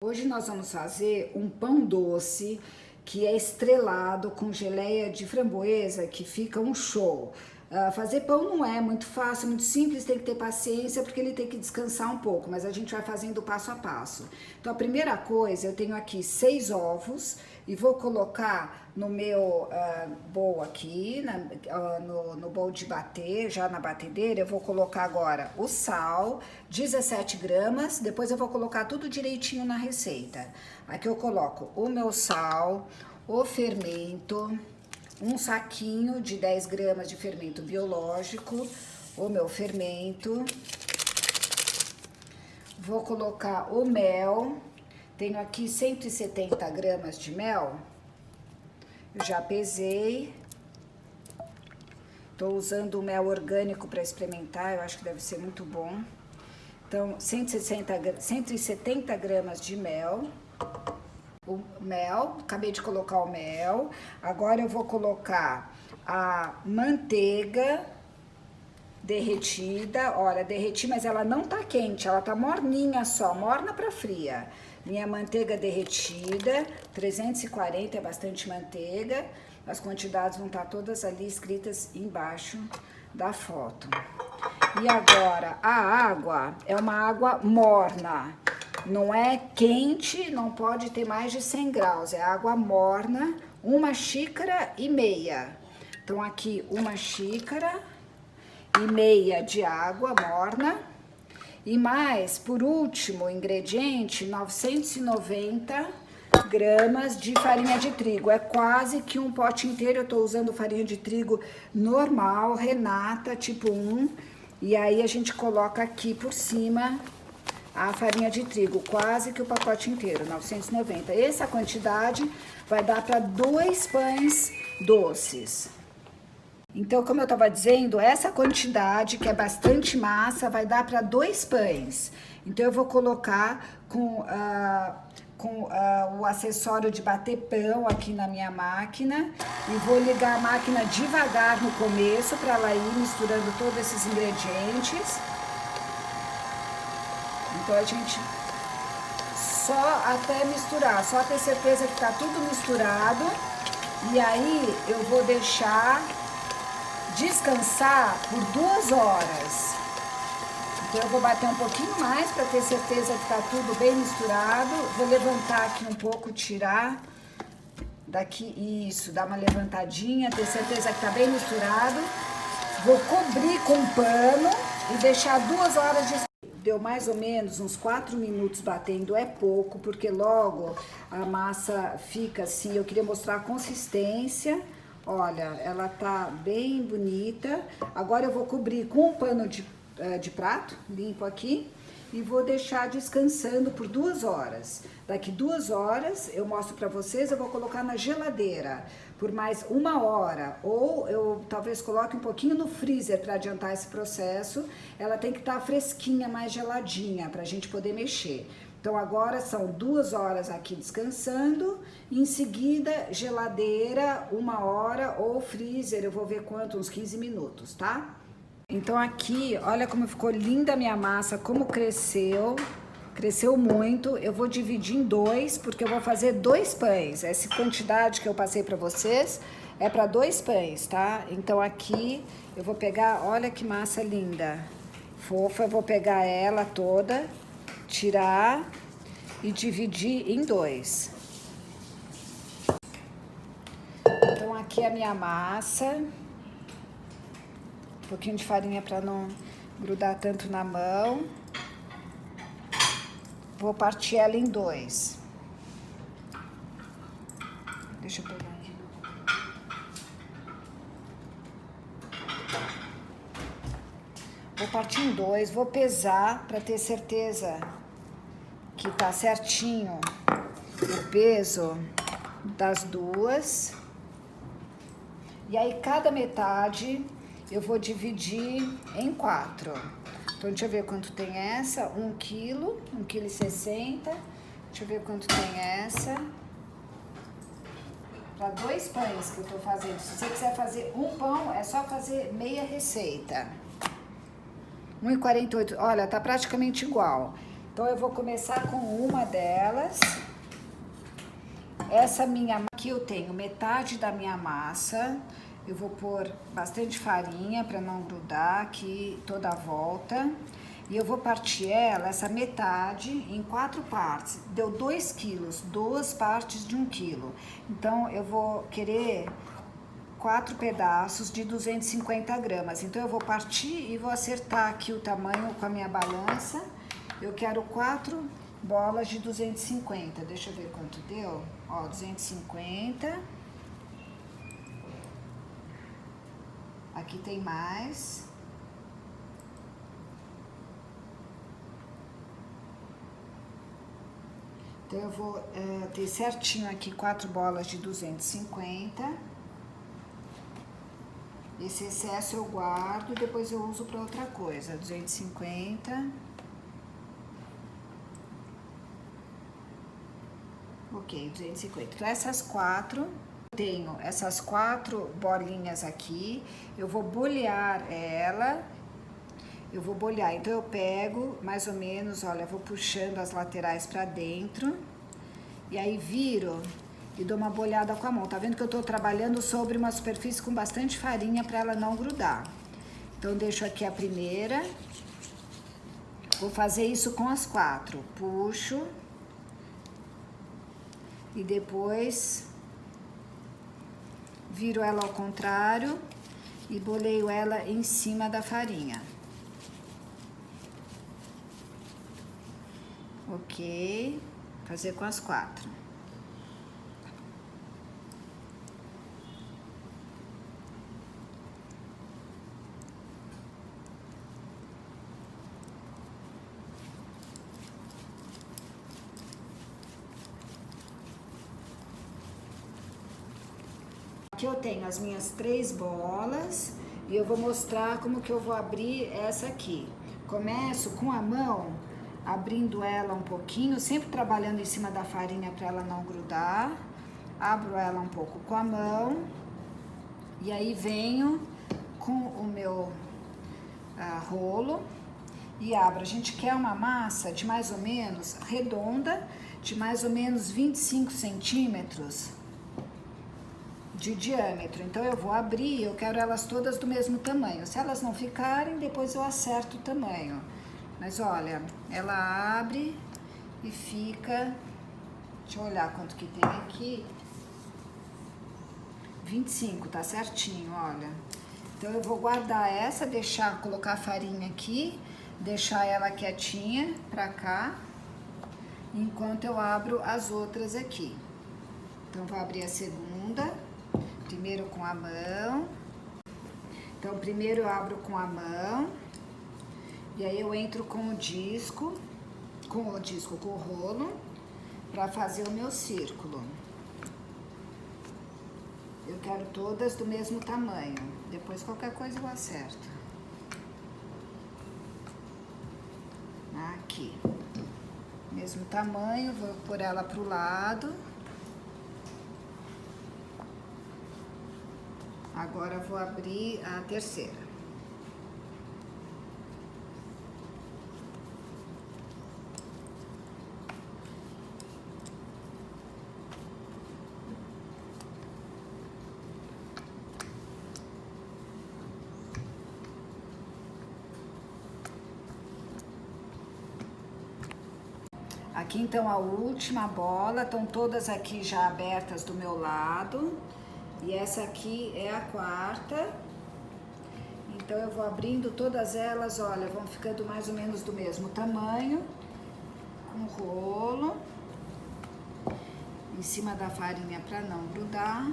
Hoje nós vamos fazer um pão doce que é estrelado com geleia de framboesa, que fica um show. Fazer pão não é muito fácil, muito simples, tem que ter paciência porque ele tem que descansar um pouco, mas a gente vai fazendo passo a passo. Então a primeira coisa, eu tenho aqui 6 ovos e vou colocar no meu bowl aqui, no bowl de bater, já na batedeira. Eu vou colocar agora o sal, 17 gramas, depois eu vou colocar tudo direitinho na receita. Aqui eu coloco o meu sal, o fermento, um saquinho de 10 gramas de fermento biológico, o meu fermento. Vou colocar o mel, tenho aqui 170 gramas de mel, eu já pesei. Tô usando o mel orgânico para experimentar, eu acho que deve ser muito bom. Então, 170 gramas de mel. O mel, acabei de colocar o mel. Agora eu vou colocar a manteiga derretida. Olha, derreti, mas ela não tá quente, ela tá morninha só, morna pra fria. Minha manteiga derretida, 340 é bastante manteiga. As quantidades vão estar todas ali escritas embaixo da foto. E agora, a água é uma água morna. Não é quente, não pode ter mais de 100 graus, é água morna, 1,5 xícaras. Então aqui 1,5 xícaras de água morna. E mais, por último ingrediente, 990 gramas de farinha de trigo. É quase que um pote inteiro. Eu tô usando farinha de trigo normal, Renata, tipo 1. E aí a gente coloca aqui por cima a farinha de trigo, quase que o pacote inteiro, 990. Essa quantidade vai dar para 2 pães doces. Então, como eu estava dizendo, essa quantidade, que é bastante massa, vai dar para 2 pães. Então, eu vou colocar com o acessório de bater pão aqui na minha máquina e vou ligar a máquina devagar no começo para ela ir misturando todos esses ingredientes. Então a gente só até misturar, só ter certeza que tá tudo misturado. E aí eu vou deixar descansar por 2 horas. Então eu vou bater um pouquinho mais para ter certeza que tá tudo bem misturado. Vou levantar aqui um pouco, tirar daqui, isso, dar uma levantadinha, ter certeza que tá bem misturado. Vou cobrir com um pano e deixar 2 horas de... Deu mais ou menos uns 4 minutos batendo, é pouco, porque logo a massa fica assim. Eu queria mostrar a consistência. Olha, ela tá bem bonita. Agora eu vou cobrir com um pano de prato, limpo aqui, e vou deixar descansando por 2 horas. Daqui 2 horas eu mostro pra vocês, eu vou colocar na geladeira por mais 1 hora, ou eu talvez coloque um pouquinho no freezer para adiantar esse processo. Ela tem que estar fresquinha, mais geladinha, pra gente poder mexer. Então agora são 2 horas aqui descansando, em seguida geladeira 1 hora ou freezer, eu vou ver quanto, uns 15 minutos, tá? Então aqui, olha como ficou linda a minha massa, como cresceu. Cresceu muito. Eu vou dividir em 2, porque eu vou fazer 2 pães. Essa quantidade que eu passei pra vocês é para 2 pães, tá? Então aqui eu vou pegar, olha que massa linda, fofa. Eu vou pegar ela toda, tirar e dividir em 2. Então aqui é a minha massa. Um pouquinho de farinha para não grudar tanto na mão. Vou partir ela em 2. Deixa eu pegar aqui. Vou partir em 2, vou pesar para ter certeza que tá certinho o peso das 2. E aí cada metade eu vou dividir em 4. Então, deixa eu ver quanto tem essa. 1 quilo, 1,60 kg. Deixa eu ver quanto tem essa. Para 2 pães que eu tô fazendo. Se você quiser fazer um pão, é só fazer meia receita. 1,48. Olha, tá praticamente igual. Então, eu vou começar com uma delas. Essa minha, aqui eu tenho metade da minha massa. Eu vou pôr bastante farinha para não grudar aqui toda a volta. E eu vou partir ela, essa metade, em 4 partes. Deu 2 quilos, 2 partes de 1 quilo. Então, eu vou querer 4 pedaços de 250 gramas. Então, eu vou partir e vou acertar aqui o tamanho com a minha balança. Eu quero 4 bolas de 250. Deixa eu ver quanto deu. Ó, 250. Aqui tem mais. Então, eu vou ter certinho aqui 4 bolas de 250. Esse excesso eu guardo, depois eu uso para outra coisa. 250. Ok, 250. Então, essas 4, tenho essas 4 bolinhas aqui. Eu vou bolear ela. Eu vou bolear, então eu pego mais ou menos, olha, vou puxando as laterais pra dentro. E aí viro e dou uma boleada com a mão. Tá vendo que eu tô trabalhando sobre uma superfície com bastante farinha pra ela não grudar. Então, deixo aqui a primeira. Vou fazer isso com as 4. Puxo. E depois viro ela ao contrário e boleio ela em cima da farinha. Ok, fazer com as 4. Aqui eu tenho as minhas 3 bolas e eu vou mostrar como que eu vou abrir essa aqui. Começo com a mão, abrindo ela um pouquinho, sempre trabalhando em cima da farinha para ela não grudar. Abro ela um pouco com a mão e aí venho com o meu rolo e abro. A gente quer uma massa de mais ou menos redonda, de mais ou menos 25 centímetros de diâmetro. Então, eu vou abrir, eu quero elas todas do mesmo tamanho. Se elas não ficarem, depois eu acerto o tamanho. Mas olha, ela abre e fica, deixa eu olhar quanto que tem aqui, 25, tá certinho, olha. Então, eu vou guardar essa, colocar a farinha aqui, deixar ela quietinha pra cá, enquanto eu abro as outras aqui. Então, vou abrir a segunda, primeiro com a mão. Então, primeiro eu abro com a mão. E aí eu entro com o rolo, para fazer o meu círculo. Eu quero todas do mesmo tamanho. Depois qualquer coisa eu acerto. Aqui. Mesmo tamanho, vou pôr ela pro lado. Agora vou abrir a terceira. Aqui então a última bola, estão todas aqui já abertas do meu lado. E essa aqui é a quarta. Então eu vou abrindo todas elas, olha, vão ficando mais ou menos do mesmo tamanho. Com rolo. Em cima da farinha para não grudar.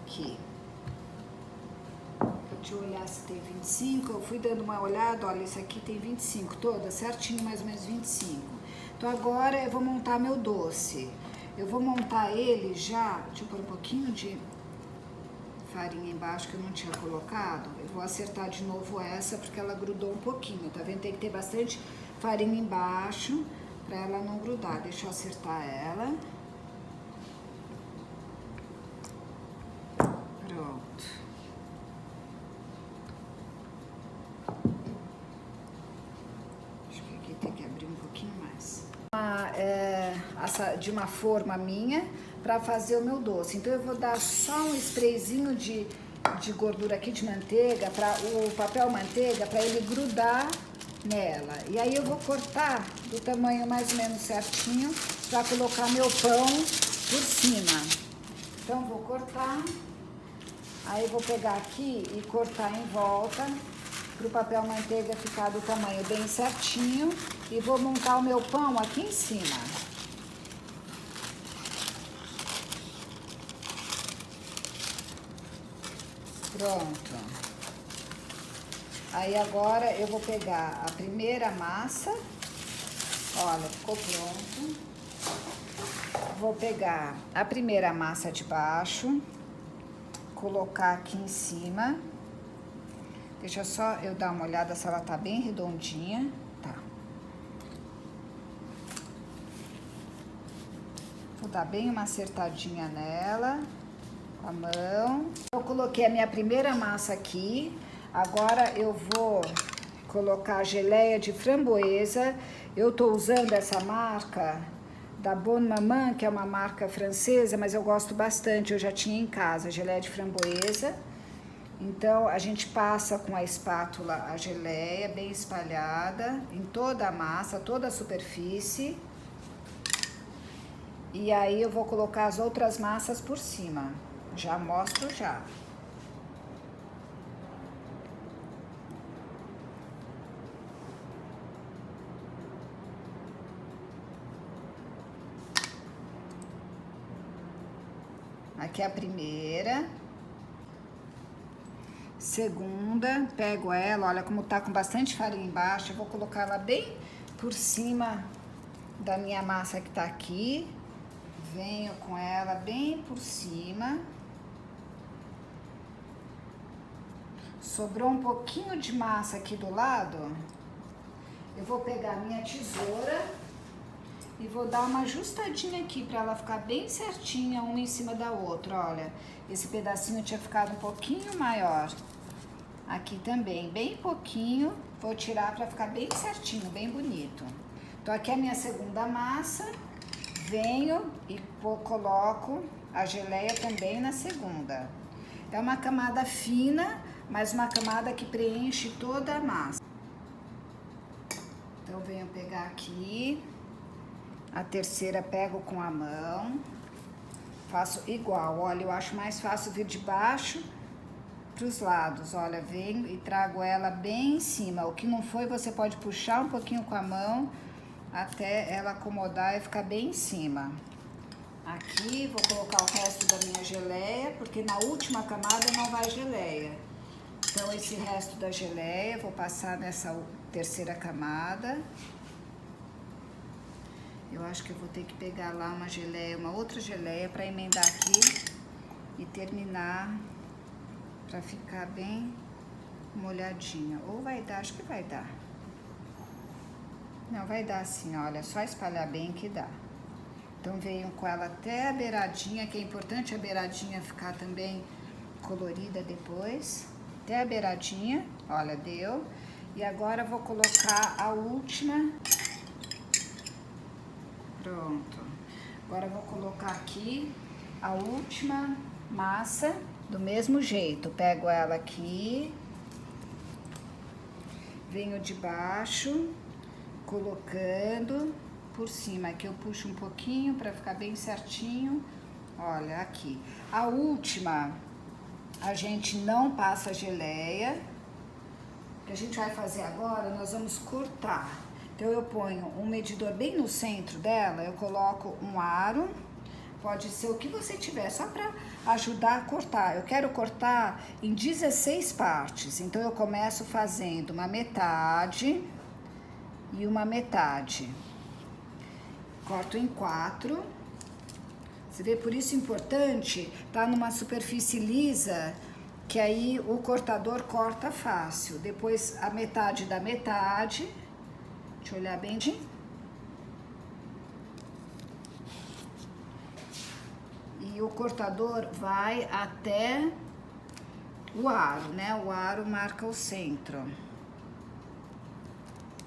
Aqui. Deixa eu olhar se tem 25. Eu fui dando uma olhada, olha, esse aqui tem 25, toda certinho, mais ou menos 25. Então agora eu vou montar meu doce. Eu vou montar ele já, deixa eu pôr um pouquinho de farinha embaixo que eu não tinha colocado. Eu vou acertar de novo essa porque ela grudou um pouquinho, tá vendo? Tem que ter bastante farinha embaixo pra ela não grudar. Deixa eu acertar ela. Pronto. de uma forma minha para fazer o meu doce. Então eu vou dar só um sprayzinho de gordura aqui de manteiga, para o papel manteiga, para ele grudar nela. E aí eu vou cortar do tamanho mais ou menos certinho para colocar meu pão por cima. Então vou cortar, aí vou pegar aqui e cortar em volta para o papel manteiga ficar do tamanho bem certinho e vou montar o meu pão aqui em cima. Pronto. Aí agora eu vou pegar a primeira massa. Olha, ficou pronto. Vou pegar a primeira massa de baixo, colocar aqui em cima. Deixa só eu dar uma olhada se ela tá bem redondinha. Tá. Vou dar bem uma acertadinha nela com a mão. Eu coloquei a minha primeira massa aqui. Agora eu vou colocar a geleia de framboesa. Eu tô usando essa marca da Bonne Maman, que é uma marca francesa, mas eu gosto bastante, eu já tinha em casa, geleia de framboesa. Então, a gente passa com a espátula a geleia bem espalhada em toda a massa, toda a superfície. E aí eu vou colocar as outras massas por cima. Já mostro já. Aqui é a primeira. Segunda, pego ela, olha como tá com bastante farinha embaixo, eu vou colocar ela bem por cima da minha massa que tá aqui. Venho com ela bem por cima. Sobrou um pouquinho de massa aqui do lado. Eu vou pegar a minha tesoura e vou dar uma ajustadinha aqui para ela ficar bem certinha uma em cima da outra. Olha, esse pedacinho tinha ficado um pouquinho maior. Aqui também, bem pouquinho. Vou tirar para ficar bem certinho, bem bonito. Então aqui é a minha segunda massa. Venho e coloco a geleia também na segunda. É uma camada fina, mas uma camada que preenche toda a massa. Então venho pegar aqui. A terceira pego com a mão, faço igual, olha, eu acho mais fácil vir de baixo para os lados, olha, venho e trago ela bem em cima, o que não foi você pode puxar um pouquinho com a mão até ela acomodar e ficar bem em cima. Aqui vou colocar o resto da minha geleia, porque na última camada não vai geleia. Então esse resto da geleia vou passar nessa terceira camada. Eu acho que eu vou ter que pegar lá uma geleia, uma outra geleia para emendar aqui e terminar para ficar bem molhadinha. Ou vai dar, acho que vai dar. Não, vai dar assim, olha, é só espalhar bem que dá. Então venho com ela até a beiradinha, que é importante a beiradinha ficar também colorida depois. Até a beiradinha, olha, deu. E agora eu vou colocar a última. Pronto. Agora eu vou colocar aqui a última massa do mesmo jeito. Pego ela aqui, venho de baixo, colocando por cima. Aqui eu puxo um pouquinho para ficar bem certinho. Olha, aqui. A última, a gente não passa geleia. O que a gente vai fazer agora, nós vamos cortar. Então, eu ponho um medidor bem no centro dela, eu coloco um aro, pode ser o que você tiver, só para ajudar a cortar. Eu quero cortar em 16 partes, então eu começo fazendo uma metade e uma metade. Corto em 4. Você vê, por isso é importante tá numa superfície lisa, que aí o cortador corta fácil. Depois a metade da metade. Deixa eu olhar bem. E o cortador vai até o aro, né? O aro marca o centro.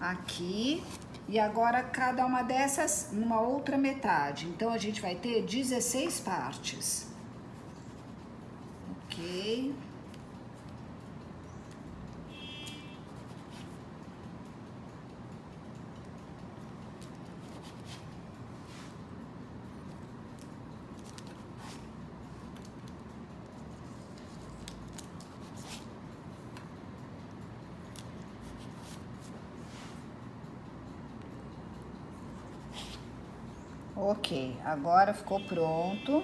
Aqui. E agora cada uma dessas numa outra metade. Então a gente vai ter 16 partes. Ok. Ok, agora ficou pronto.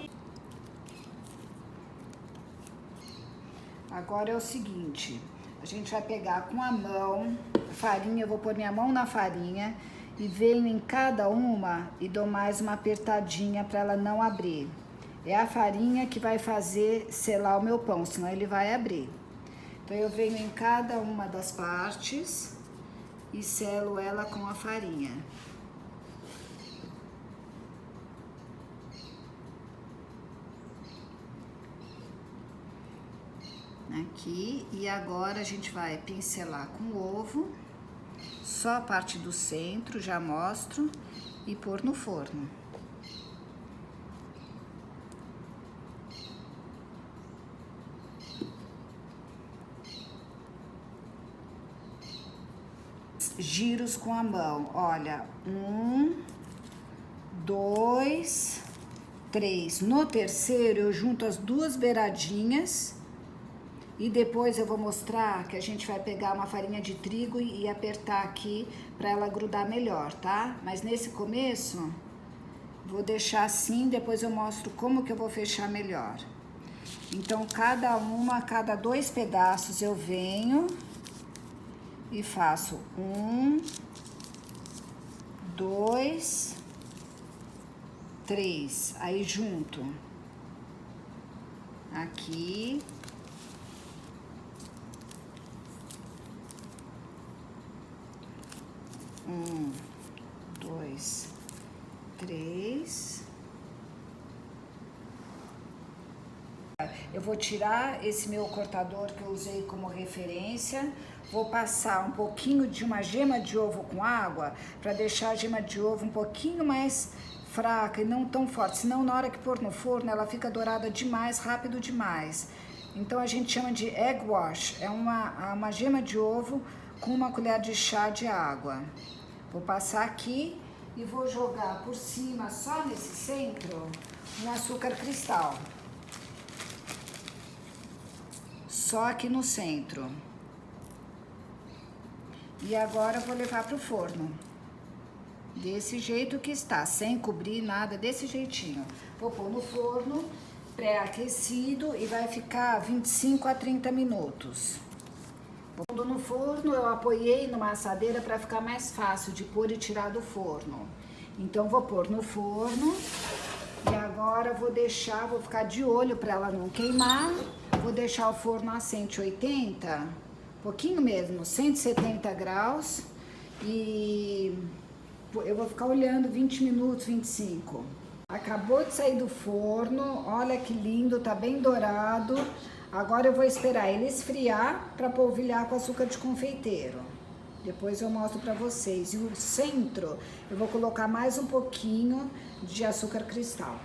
Agora é o seguinte, a gente vai pegar com a mão, a farinha, eu vou pôr minha mão na farinha e venho em cada uma e dou mais uma apertadinha para ela não abrir. É a farinha que vai fazer selar o meu pão, senão ele vai abrir. Então eu venho em cada uma das partes e selo ela com a farinha. Aqui, e agora a gente vai pincelar com o ovo, só a parte do centro, já mostro, e pôr no forno. Giros com a mão, olha, 1, 2, 3. No terceiro eu junto as duas beiradinhas. E depois eu vou mostrar que a gente vai pegar uma farinha de trigo e apertar aqui para ela grudar melhor, tá? Mas nesse começo, vou deixar assim, depois eu mostro como que eu vou fechar melhor. Então, cada 2 pedaços eu venho e faço 1, 2, 3. Aí junto. Aqui. Um, 2, 3. Eu vou tirar esse meu cortador que eu usei como referência. Vou passar um pouquinho de uma gema de ovo com água para deixar a gema de ovo um pouquinho mais fraca e não tão forte. Senão, na hora que pôr no forno, ela fica dourada demais, rápido demais. Então, a gente chama de egg wash. É uma gema de ovo com uma colher de chá de água. Vou passar aqui e vou jogar por cima, só nesse centro, um açúcar cristal. Só aqui no centro. E agora eu vou levar pro forno. Desse jeito que está, sem cobrir nada, desse jeitinho. Vou pôr no forno, pré-aquecido, e vai ficar 25 a 30 minutos. Pondo no forno, eu apoiei numa assadeira para ficar mais fácil de pôr e tirar do forno. Então, vou pôr no forno e agora vou ficar de olho para ela não queimar. Vou deixar o forno a 180, pouquinho mesmo, 170 graus. E eu vou ficar olhando 20 minutos, 25. Acabou de sair do forno, olha que lindo, tá bem dourado. Agora eu vou esperar ele esfriar para polvilhar com açúcar de confeiteiro. Depois eu mostro para vocês. E o centro, eu vou colocar mais um pouquinho de açúcar cristal.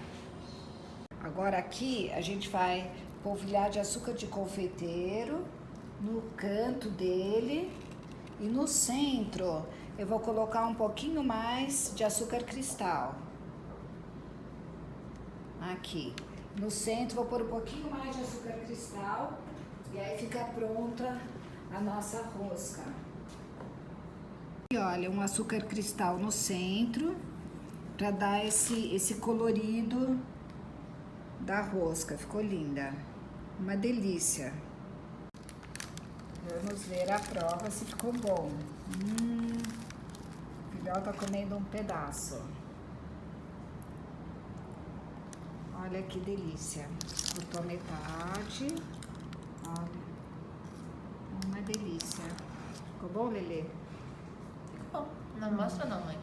Agora aqui a gente vai polvilhar de açúcar de confeiteiro no canto dele. E no centro eu vou colocar um pouquinho mais de açúcar cristal. Aqui. No centro, vou pôr um pouquinho mais de açúcar cristal e aí fica pronta a nossa rosca. E olha, um açúcar cristal no centro para dar esse colorido da rosca. Ficou linda. Uma delícia. Vamos ver a prova se ficou bom. O filhote tá comendo um pedaço. Olha que delícia. Cortou metade. Olha. Uma delícia. Ficou bom, Lelê? Ficou bom. Não mostra não, mãe.